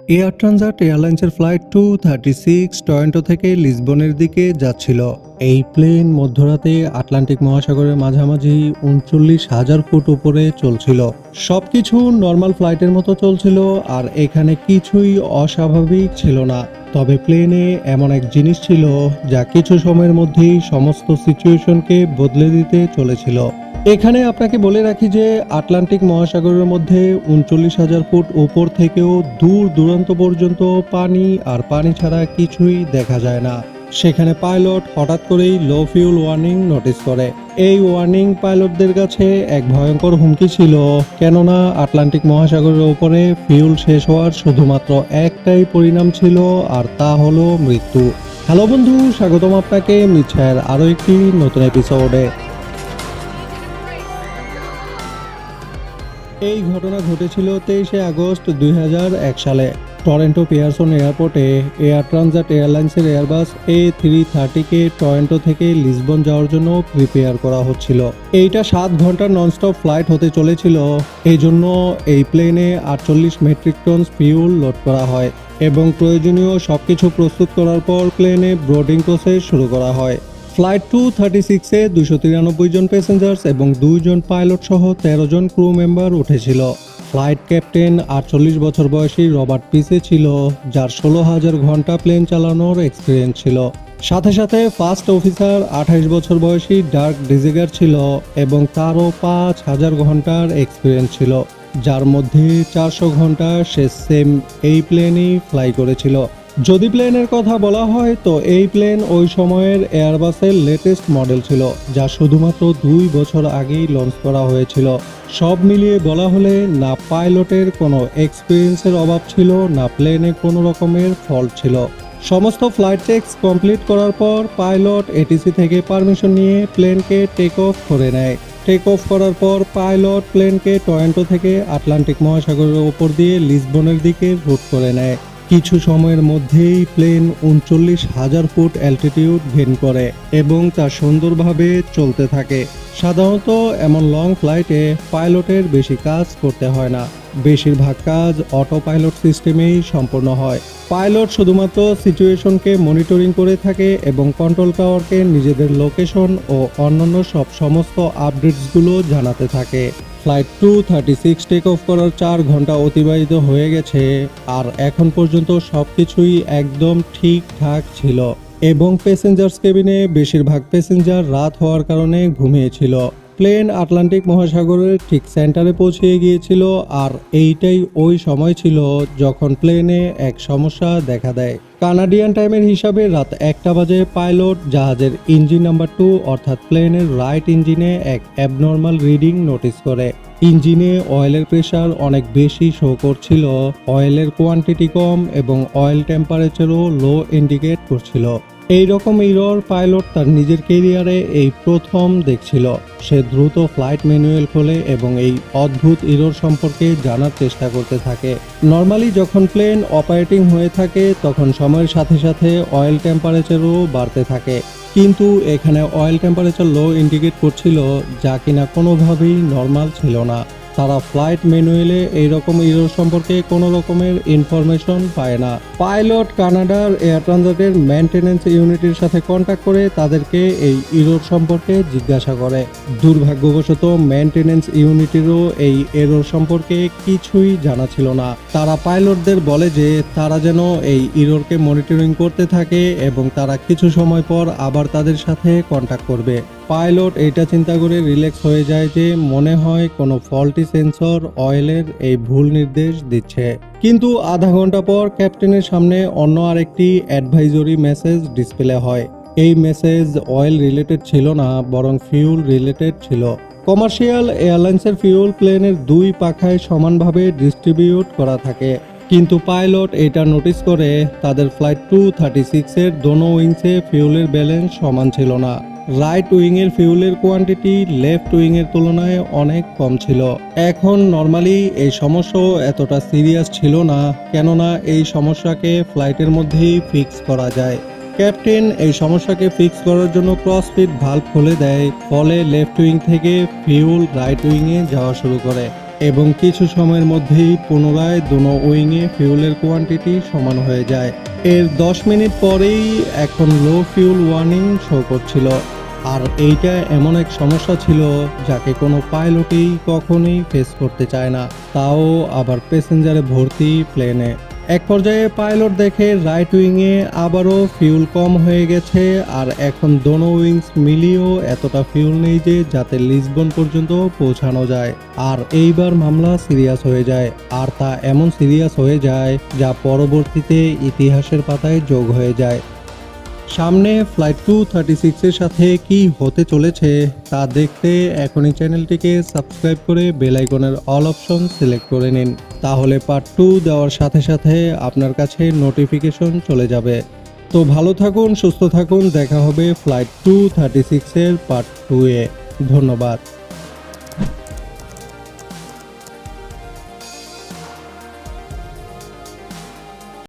Air ট্রানজাট এয়ারলাইন্সের flight 236 Toronto থেকে লিসবনের দিকে যাচ্ছিল। এই প্লেন মধ্যরাতে আটলান্টিক মহাসাগরের মাঝামাঝি ৩৯,০০০ ফুট উপরে চলছিল। সবকিছু নর্মাল ফ্লাইটের মতো চলছিল, আর এখানে কিছুই অস্বাভাবিক ছিল না। তবে প্লেনে এমন এক জিনিস ছিল যা কিছু সময়ের মধ্যেই সমস্ত সিচুয়েশনকে বদলে দিতে চলেছিল। এখানে আপনাকে বলে রাখি যে আটলান্টিক মহাসাগরের মধ্যে ৩৯,০০০ ফুট উপর থেকেও দূর দূরান্ত পর্যন্ত পানি, আর পানি ছাড়া কিছুই দেখা যায় না। সেখানে পাইলট হঠাৎ করেই লো ফিউল ওয়ার্নিং নোটিস করে। এই ওয়ার্নিং পাইলটদের কাছে এক ভয়ঙ্কর হুমকি ছিল, কেননা আটলান্টিক মহাসাগরের উপরে ফিউল শেষ হওয়ার শুধুমাত্র একটাই পরিণাম ছিল, আর তা হলো মৃত্যু। হ্যালো বন্ধু, স্বাগতম আপনাকে মিছায়ের আরও একটি নতুন এপিসোডে। এই ঘটনা ঘটেছিল 23শে আগস্ট 2001 সালে। টরন্টো পিয়ারসন এয়ারপোর্টে এয়ার ট্রানজাট এয়ারলাইন্সের এয়ারবাস A330-কে টরন্টো থেকে লিসবন যাওয়ার জন্য প্রিপেয়ার করা হচ্ছিল। এইটা 7 ঘন্টার ননস্টপ ফ্লাইট হতে চলেছিল। এই জন্য এই প্লেনে 48 মেট্রিক টন ফিউল লোড করা হয় এবং প্রয়োজনীয় সবকিছু প্রস্তুত করার পর প্লেনে বোর্ডিং প্রসেস শুরু করা হয়। ফ্লাইট 236-এ 293 জন প্যাসেঞ্জার্স এবং 2 জন পাইলট সহ 13 জন ক্রু মেম্বার উঠেছিল। ফ্লাইট ক্যাপ্টেন 48 বছর বয়সী রবার্ট পিসে ছিল, যার 16,000 ঘন্টা প্লেন চালানোর এক্সপিরিয়েন্স ছিল। সাথে সাথে ফার্স্ট অফিসার 28 বছর বয়সী ডার্ক ডিজিগার ছিল এবং তারও 5,000 ঘন্টার এক্সপিরিয়েন্স ছিল, যার মধ্যে 400 ঘন্টা সে সেম এই প্লেনই ফ্লাই করেছিল। যদি প্লেনের কথা বলা হয় তো এই প্লেন ওই সময়ের এয়ারবাসের লেটেস্ট মডেল ছিল, যা শুধুমাত্র 2 বছর আগেই লঞ্চ করা হয়েছিল। সব মিলিয়ে বলা হলে না পাইলটের কোনো এক্সপিরিয়েন্সের অভাব ছিল, না প্লেনে কোনো রকমের ফল্ট ছিল। সমস্ত ফ্লাইট চেকস কমপ্লিট করার পর পাইলট এটিসি থেকে পারমিশন নিয়ে প্লেনকে টেক অফ করে নেয়। টেক অফ করার পর পাইলট প্লেনকে টরন্টো থেকে আটলান্টিক মহাসাগরের ওপর দিয়ে লিসবনের দিকে রুট করে নেয়। কিছু সময়ের মধ্যেই প্লেন ৩৯,০০০ ফুট অ্যালটিটিউড গেইন করে এবং তা সুন্দরভাবে চলতে থাকে। সাধারণত এমন লং ফ্লাইটে পাইলটের বেশি কাজ করতে হয় না, বেশিরভাগ কাজ অটো পাইলট সিস্টেমেই সম্পন্ন হয়। পাইলট শুধুমাত্র সিচুয়েশনকে মনিটরিং করে থাকে এবং কন্ট্রোল টাওয়ারকে নিজেদের লোকেশন ও অন্যান্য সমস্ত আপডেটসগুলো জানাতে থাকে। ফ্লাইট 236 টেক অফ করার 4 ঘন্টা অতিবাহিত হয়ে গেছে, আর এখন পর্যন্ত সবকিছুই একদম ঠিকঠাক ছিল এবং প্যাসেঞ্জার্স কেবিনে বেশিরভাগ প্যাসেঞ্জার রাত হওয়ার কারণে ঘুমিয়েছিল। প্লেন আটলান্টিক মহাসাগরের ঠিক সেন্টারে পৌঁছে গিয়েছিল, আর এইটাই ওই সময় ছিল যখন প্লেনে এক সমস্যা দেখা দেয়। কানাডিয়ান টাইমের হিসাবে রাত 1টা বাজে পাইলট জাহাজের ইঞ্জিন নাম্বার 2 অর্থাৎ প্লেনের রাইট ইঞ্জিনে এক অ্যাবনর্মাল রিডিং নোটিস করে। ইঞ্জিনে অয়েলের প্রেসার অনেক বেশি শো করছিল, অয়েলের কোয়ান্টিটি কম এবং অয়েল টেম্পারেচারও লো ইন্ডিকেট করছিল। এই রকম ইরর পাইলট তার নিজের ক্যারিয়ারে এই প্রথম দেখছিল। সে দ্রুত ফ্লাইট ম্যানুয়াল খোলে এবং এই অদ্ভুত ইরর সম্পর্কে জানার চেষ্টা করতে থাকে। নর্মালি যখন প্লেন অপারেটিং হয়ে থাকে তখন সময়ের সাথে সাথে অয়েল টেম্পারেচারও বাড়তে থাকে, কিন্তু এখানে অয়েল টেম্পারেচার লো ইন্ডিকেট করছিল, যা কিনা কোনোভাবেই নর্মাল ছিল না। তারা ফ্লাইট ম্যানুয়ালে এইরকম ইরর সম্পর্কে কোনো রকমের ইনফরমেশন পায় না। পাইলট কানাডার এয়ার ট্রানজাটের মেইনটেনেন্স ইউনিটের সাথে কন্ট্যাক্ট করে তাদেরকে এই ইরর সম্পর্কে জিজ্ঞাসা করে। দুর্ভাগ্যবশত মেইনটেনেন্স ইউনিটেরও এই এরর সম্পর্কে কিছুই জানা ছিল না। তারা পাইলটদের বলে যে তারা যেন এই ইররকে মনিটরিং করতে থাকে এবং তারা কিছু সময় পর আবার তাদের সাথে কন্ট্যাক্ট করবে। পাইলট এটা চিন্তা করে রিল্যাক্স হয়ে যায় যে মনে হয় কোনো ফল্টি সেন্সর অয়েলের এই ভুল নির্দেশ দিচ্ছে। কিন্তু আধা ঘন্টা পর ক্যাপ্টেনের সামনে অন্য আরেকটি অ্যাডভাইজরি মেসেজ ডিসপ্লে হয়। এই মেসেজ অয়েল রিলেটেড ছিল না, বরং ফিউল রিলেটেড ছিল। কমার্শিয়াল এয়ারলাইন্সের ফিউল প্লেনের 2 পাখায় সমানভাবে ডিস্ট্রিবিউট করা থাকে, কিন্তু পাইলট এটা নোটিস করে তাদের ফ্লাইট 236-এর দোনো উইংসে ফিউলের ব্যালেন্স সমান ছিল না। রাইট উইং এর ফিউলের কোয়ান্টিটি লেফট উইং এর তুলনায় অনেক কম ছিল। এখন নর্মালি এই সমস্যাও এতটা সিরিয়াস ছিল না, কেননা এই সমস্যাকে ফ্লাইটের মধ্যেই ফিক্স করা যায়। ক্যাপ্টেন এই সমস্যাকে ফিক্স করার জন্য ক্রসফিট ভালভ খুলে দেয়, ফলে লেফট উইং থেকে ফিউল রাইট উইং এ যাওয়া শুরু করে। এবং কিছু সময়ের মধ্যেই পুনরায় দোনো উইংয়ে ফিউলের কোয়ান্টিটি সমান হয়ে যায়। এর 10 মিনিট পরেই এখন লো ফিউল ওয়ার্নিং শো করছিল। আর এইটা এমন এক সমস্যা ছিল যাকে কোনো পাইলটই কখনোই ফেস করতে চায় না, তাও আবার প্যাসেঞ্জারে ভর্তি প্লেনে। এক পর্যায়ে পাইলট দেখে রাইট উইংয়ে আবারও ফিউল কম হয়ে গেছে, আর এখন দোনো উইংস মিলিয়েও এতটা ফিউল নেই যে যাতে লিসবন পর্যন্ত পৌঁছানো যায়। আর এইবার মামলা সিরিয়াস হয়ে যায়, আর তা এমন সিরিয়াস হয়ে যায় যা পরবর্তীতে ইতিহাসের পাতায় যোগ হয়ে যায়। সামনে ফ্লাইট 236 এর সাথে কি হতে চলেছে তা দেখতে এখনই চ্যানেলটিকে সাবস্ক্রাইব করে বেল আইকনের অল অপশন সিলেক্ট করে নিন, তাহলে পার্ট 2 দেওয়ার সাথে সাথে আপনার কাছে নোটিফিকেশন চলে যাবে। তো ভালো থাকুন, সুস্থ থাকুন, দেখা হবে ফ্লাইট 236 এর পার্ট 2 এ। ধন্যবাদ।